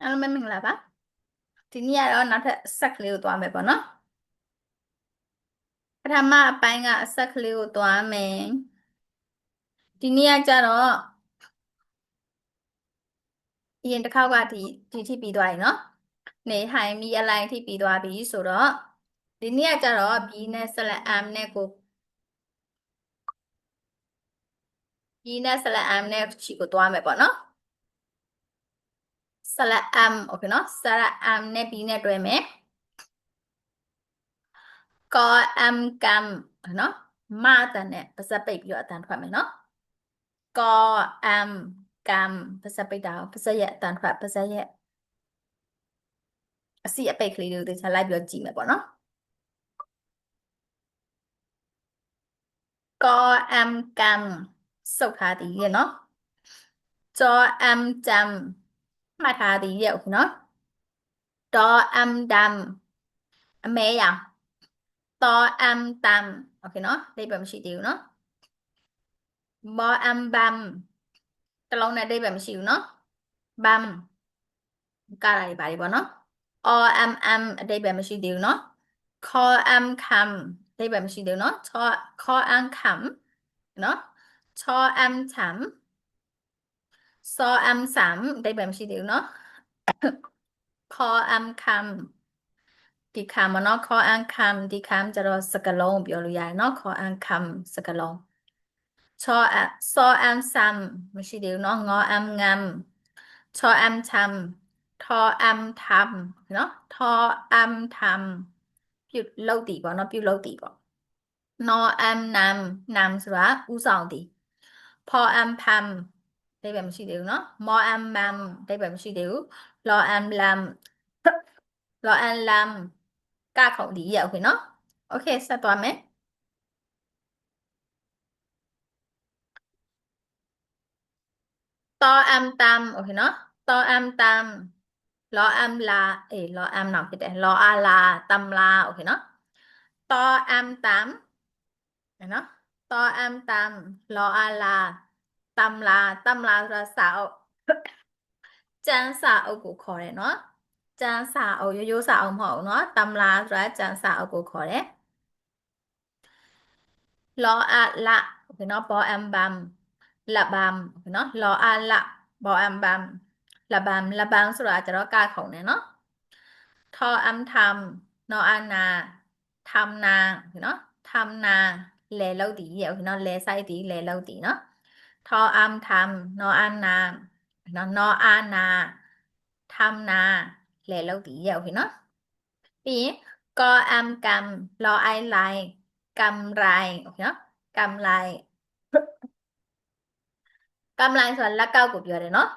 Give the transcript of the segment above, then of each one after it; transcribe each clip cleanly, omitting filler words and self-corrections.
အားလုံးပဲမင်္ဂလာပါဒီနေ့ကတော့နောက်ထပ်အဆက်ကလေးကိုသွားမယ်ပေါ့နော်ပထမအပိုင်းကအဆက်ကလေးကိုသွားမယ်ဒီနေ့ကကြတော့အရင်တစ်ခေါက်ကဒီထိပြီးသွားပြီနော်နေဟိုင်မီအလိုက်ထိပြီးသွားပြီဆိုတော့ဒီနေ့ကကြတော့ B နဲ့ဆက်လက် M နဲ့ကို B နဲ့ဆက်လက် M နဲ့ချီကိုသွားမယ်ပေါ့နော်ဆက်လက် M โอเคနော်ဆက်လက် M နဲ့ B နဲ့တွဲမယ်ကော M ကမ်နော်မအတန်နဲ့ပါစပ်ပိတ်ပြီးတော့အတန်ထွက်မယ်နော်ကော M ကမ်ပါစပ်ပိတ်တာပါစပ်ရဲ့အတန်ထွက်ပါစပ်ရဲ့အစီအပိတ်ကလေးတွေကိုသေချာလိုက်ပြီးတော့ကြည့်မယ်ပေါ့နော်ကော M ကမ်စုတ်ထားသည်ရဲ့နော်ကြော M จำမှတ်ထားသည်ရဲ့နော်ဒေါ် M ดำအမဲရောင်တော M ตำโอเคနော်အဓိပ္ပာယ်မရှိသေးဘူးနော်ဘော M ဘမ်တလုံးနဲ့အဓိပ္ပာယ်မရှိဘူးနော်ဘမ်ကတာတွေပါတွေပေါ့နော် OMM အဓိပ္ပာယ်မရှိသေးဘူးနော် call M คำအဓိပ္ပာယ်မရှိသေးဘူးနော် call M คำနော် call M ฉำ saw M สามအဓိပ္ပာယ်မရှိသေးဘူးနော် call M คำဒီคำမနော် call M คำဒီคำကျတော့စကားလုံးပြောလို့ရတယ်နော် call M คำစကားလုံး saw M สามမရှိသေးဘူးနော်ငอ M งำชอ M ชำทอ M ทำเนาะทอ M ทำပြုတ်လုပ်တည်ပေါ့နော်ပြုတ်လုပ်တည်ပေါ့နော် M นำဆိုတာဥဆောင်တည်ဖော M ဖမ်အဓိပ္ပာယ်မရှိသေးဘူးနော်မော M မမ်အဓိပ္ပာယ်မရှိသေးဘူးလော M လမ်လော M လမ်ကခုံတည်ရโอเคနော်โอเคဆက်သွားမယ်တော M ตามโอเคเนาะတော M ตามလော M ลาလော M နောက်ဖြစ်တယ်လောอาลาตำลาโอเคเนาะတော M ตามเนาะတော M ตามလောอาลาตำลาตำลาဆိုတာစာအုပ်ကျန်းစာအုပ်ကိုခေါ်တယ်เนาะကျန်းစာအုပ်ရိုးရိုးစာအုပ်မဟုတ်ဘူးเนาะตำลาဆိုတာကျန်းစာအုပ်ကိုခေါ်တယ်လောอาละโอเคเนาะบอ M บัมละบัมโอเคเนาะလောอาละบอ M บัมละบัมละบัมဆိုတာကျတော့ကခုံတယ်เนาะทออัมทำนออานาทำนาเนาะทำนาแลเล่าดีเนาะเนาะแลไส้ดีแลเล่าดีเนาะทออัมทำนออานาเนาะนออานาทำนาแลเล่าดีเนาะปีกออัมกำรอไอไลกำไรโอเคเนาะกำไรกำไรส่วนละเก้ากุบเยอะเลยเนาะ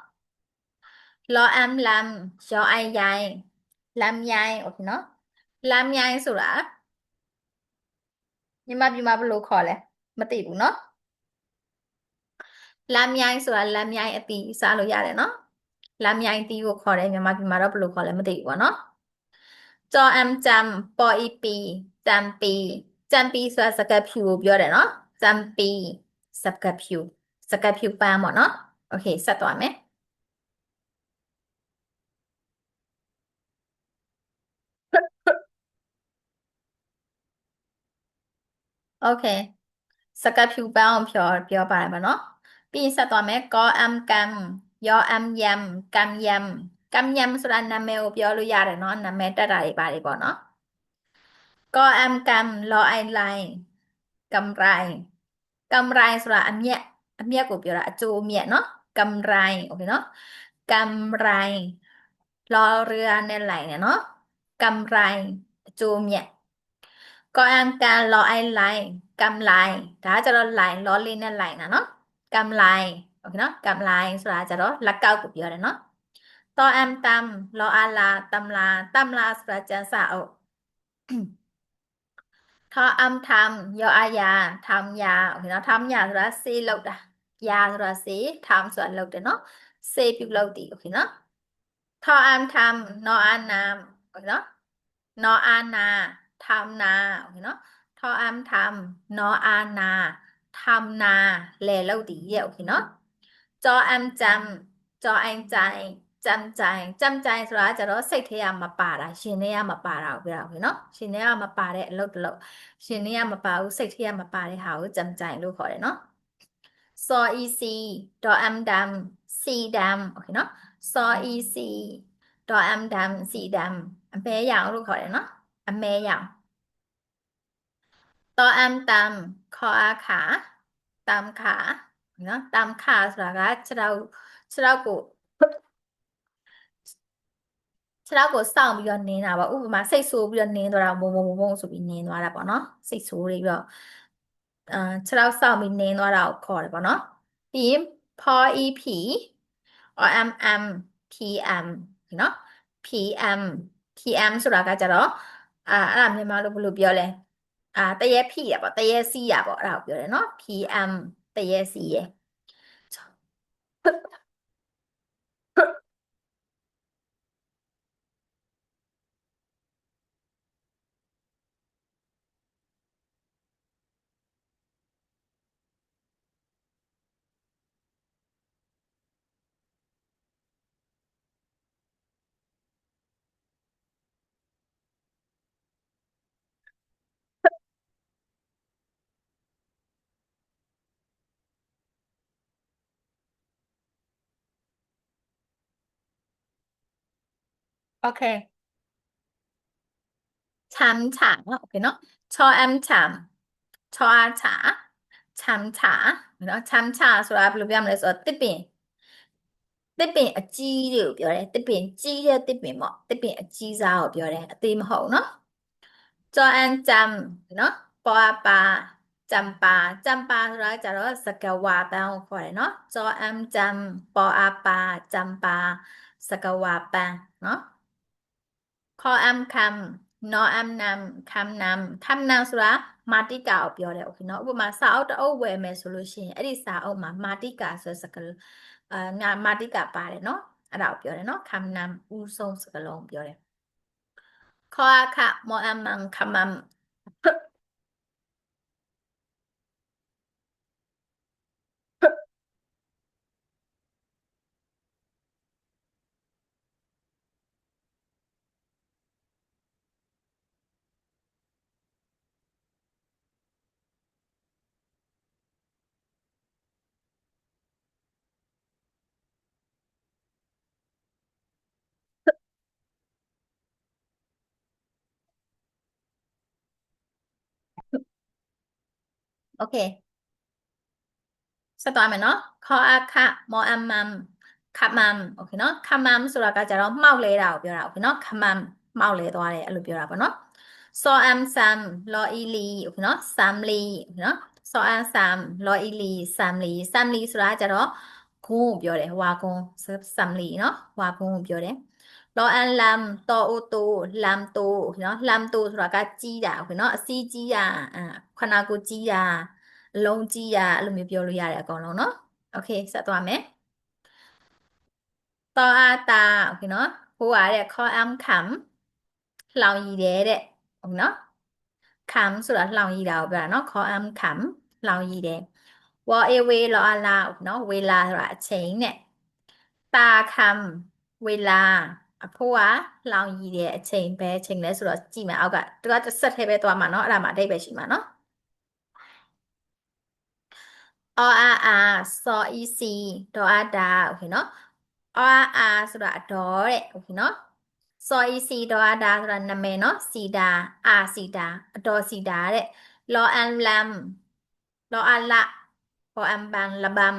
รออัมลำยอไอใหญ่ลำใหญ่โอเคเนาะลำใหญ่สุดละ မြန်မာပြည်မှာဘယ်လိုခေါ်လဲမသိဘူးเนาะလမ်းမြိုင်းဆိုတာလမ်းမြိုင်းအတီးစားလို့ရတယ်เนาะလမ်းမြိုင်းတီးကိုခေါ်တယ်မြန်မာပြည်မှာတော့ဘယ်လိုခေါ်လဲမသိဘူးပေါ့เนาะကြော်အမ်จำပေါ်အီပီจำปีจำปีဆိုတာစကားဖြူကိုပြောတယ်เนาะจำปีစကားဖြူစကားဖြူပန်းပေါ့เนาะโอเคဆက်သွားမယ်โอเคစကားဖြူပန်းအောင်ပြောပါတယ်ပါเนาะပြီးရင်ဆက်သွားမယ်ကောအမ်ကမ်ယောအမ်ယမ်ကမ်ယမ်ကမ်ယမ်ဆိုတာနာမည်ကိုပြောလို့ရတယ်เนาะနာမည်တက်တာတွေပါတယ်ပေါ့เนาะ ก็แอมกำรอไอไลน์กำไรกำไรဆိုတာအမြတ်ကိုပြောတာအကျိုးအမြတ်เนาะกำไรโอเคเนาะกำไรรอเรือနဲ့ไหลเนี่ยเนาะกำไรအကျိုးအမြတ်ก็แอมการรอไอไลน์กำไรဒါကကျတော့ line ล้อလေးနဲ့ line นะเนาะกำไรโอเคเนาะกำไรဆိုတာကျတော့လက်ကောက်ကိုပြောတယ်เนาะต่อแอมตำรออาลาตำลาตำลาဆိုတာကျန်စာအုပ် ทออำทำยออายาทำยาโอเคเนาะทำยาဆိုတာဆေးလုပ်တာยาဆိုတာဆေးทำဆိုတာလုပ်တယ်เนาะဆေးပြုလုပ်တည်โอเคเนาะทออำทำนออานามโอเคเนาะนออานาทำนาโอเคเนาะทออำทำนออานาทำนาแลလုပ်တည်ရဲ့โอเคเนาะจออำจำจอไอใจ จำใจจำใจဆိုတာကျတော့စိတ်ထဲကမပါတာရှင်ထဲကမပါတာကိုပြောတာဟုတ်နော်ရှင်ထဲကမပါတဲ့အလုပ်တစ်လုပ်ရှင်ထဲကမပါဘူးစိတ်ထဲကမပါတဲ့ဟာကိုจำใจလို့ခေါ်တယ်နော်ซออีซีดอแอมดำซีดำโอเคเนาะซออีซีดอแอมดำซีดำอแม่ยาวลูกเขาเลยเนาะอแม่ยาวตอแอมตำคออาขาตำขาเนาะตำขาဆိုတာကခြေထောက်ကိုခြေထောက်ကိုစောင့်ပြီးတော့နင်းတာပေါ့ဥပမာစိတ်ဆိုးပြီးတော့နင်းသွားတာဘုံဘုံဘုံဆိုပြီးနင်းသွားတာပေါ့နော်စိတ်ဆိုးပြီးတော့ခြေထောက်စောင့်ပြီးနင်းသွားတာကိုခေါ်တယ်ပေါ့နော်ပြီးရင်พออีผี or mm pm เนาะ pm pm ဆိုတာကကြတော့အဲ့ဒါမြန်မာလိုဘယ်လိုပြောလဲတရေဖိရပေါ့တရေစီးရပေါ့အဲ့ဒါကိုပြောတယ်เนาะ pm တရေစီးရ โอเคช้ำฉาโอเคเนาะชอแอมฉ่ำชออาฉาช้ำฉาเนาะช้ำฉาဆိုတာဘယ်လိုပြောမလဲဆိုတော့တစ်ပင်အကြီးတွေကိုပြောတယ်တစ်ပင်ကြီးတဲ့တစ်ပင်ပေါ့တစ်ပင်အကြီးစားကိုပြောတယ်အသေးမဟုတ်เนาะจอแอนจำเนาะปอปาจำปาဆိုတာကြတော့စကဝါပန်းကိုခေါ်တယ်เนาะจอแอมจำปออาปาจำปาစကဝါပန်းเนาะคอแอมคำนอแอมนำคำนำဆိုတာမာတိကာကိုပြောတယ်โอเคเนาะဥပမာစာအုပ်တစ်အုပ်ဝယ်မယ်ဆိုလို့ရှိရင်အဲ့ဒီစာအုပ်မှာမာတိကာဆိုတဲ့စကားမာတိကာပါတယ်เนาะအဲ့ဒါကိုပြောတယ်เนาะคำนำဦးဆုံးစကားလုံးပြောတယ်ခေါ်အခမောအမန်ခမမ် โอเคဆက်သွားမယ်နော်ခေါ်အခမောအမမ်ခမမ်โอเคနော်ခမမ်ဆိုတာကကြတော့မှောက်လဲတာကိုပြောတာโอเคနော်ခမမ်မှောက်လဲသွားတယ်အဲ့လိုပြောတာပေါ့နော်စောအမ်ဆမ်လောအီလီโอเคနော်ဆမ်လီโอเคနော်စောအမ်ဆမ်လောအီလီဆမ်လီဆိုတာကြတော့ဂုံးကိုပြောတယ်ဝါကုန်းဆမ်လီနော်ဝါကုန်းကိုပြောတယ်လောအန်လမ်တောအိုတိုလမ်တိုနော်လမ်တိုဆိုတာကကြီးတာโอเคနော်အစီးကြီးတာခနာကိုကြီးတာအလုံးကြီးတာအဲ့လိုမျိုးပြောလို့ရတယ်အကောင်လုံးနော်โอเคဆက်သွားမယ်တောအာတာโอเคနော်ဟိုပါတဲ့ခေါ်အမ်ခမ်လောင်ရည်တယ်တဲ့ဟုတ်နော်ခမ်ဆိုတာလောင်ရည်တာကိုပြောတာနော်ခေါ်အမ်ခမ်လောင်ရည်တယ်ဝါအေဝေလောအလာနော်ဝေလာဆိုတာအချိန်နဲ့ตาคำเวลาအဖိုးကလောင်ရည်တဲ့အချိန်ပဲအချိန်လဲဆိုတော့ကြည့်မယ်အောက်ကသူကတစ်ဆက်ထဲပဲသွားမှာเนาะအဲ့ဒါမှအဓိပ္ပာယ်ရှိမှာเนาะအော်အာစောအီစီဒေါ်အဒါโอเคเนาะအော်အာဆိုတာအတော်တဲ့โอเคเนาะစောအီစီဒေါ်အဒါဆိုတာနာမည်เนาะစီတာစီတာအတော်စီတာတဲ့လောအန်လမ်လောအလဘောအမ်ဘန်လဘမ်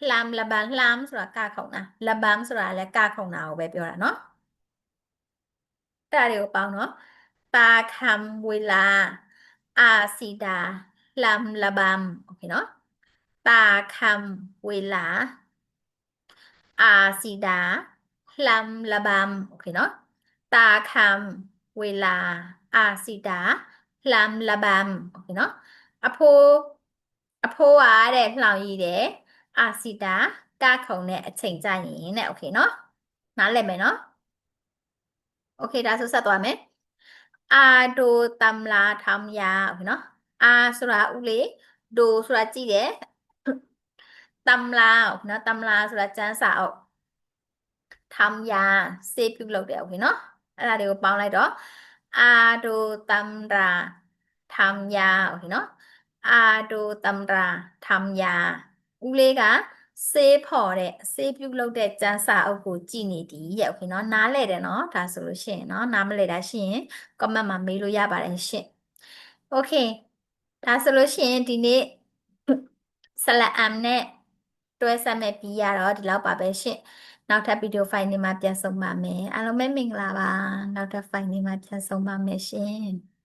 လမ်လဘန်လမ်ဆိုတာကခုံတာလဘမ်ဆိုတာလည်းကခုံတာကိုပဲပြောတာเนาะ တာတွေကိုပေါင်းနော်ตาคำเวลาอาซีดาลำระบำโอเคเนาะตาคำเวลาอาซีดาลำระบำโอเคเนาะตาคำเวลาอาซีดาลำระบำโอเคเนาะအဖိုးအဖိုးကတဲ့လှောင်ရည်တယ်အာစီတာကခုံနဲ့အချိန်ကြရင်တဲ့โอเคเนาะနားလည်မယ်เนาะโอเคဒါဆိုဆက်သွားမယ်อาดูตำราทำยาโอเคเนาะอาဆိုတာဦးလေးดูဆိုတာကြည့်တယ်ตำราโอเคเนาะตำราဆိုတာကျမ်းစာအုပ် tham gia xếpပြုလုပ်တယ် okay เนาะအဲ့ဒါတွေကိုပေါင်းလိုက်တော့ a do tam ra tham gia okay เนาะ a do tam ra tham gia ဦးလေးကဆေးဖော်တဲ့ဆေးပြုလုပ်တဲ့ကျန်းစာအုပ်ကိုကြည်နေသည်ရဲ့ okay เนาะနားလဲတယ်เนาะဒါဆိုလို့ရှိရင်เนาะနားမလဲတာရှိရင် comment မှာမေးလို့ရပါတယ်ရှင့် okay ဒါဆိုလို့ရှိရင်ဒီနေ့ဆလတ်အမ်နဲ့တွဲဆက်မဲ့ပြီးရတော့ဒီလောက်ပါပဲရှင့်နောက်ထပ်ဗီဒီယိုဖိုင်တွေမှာပြန်ဆုံပါမယ်အားလုံးပဲမင်္ဂလာပါနောက်ထပ်ဖိုင်တွေမှာပြန်ဆုံပါမယ်ရှင်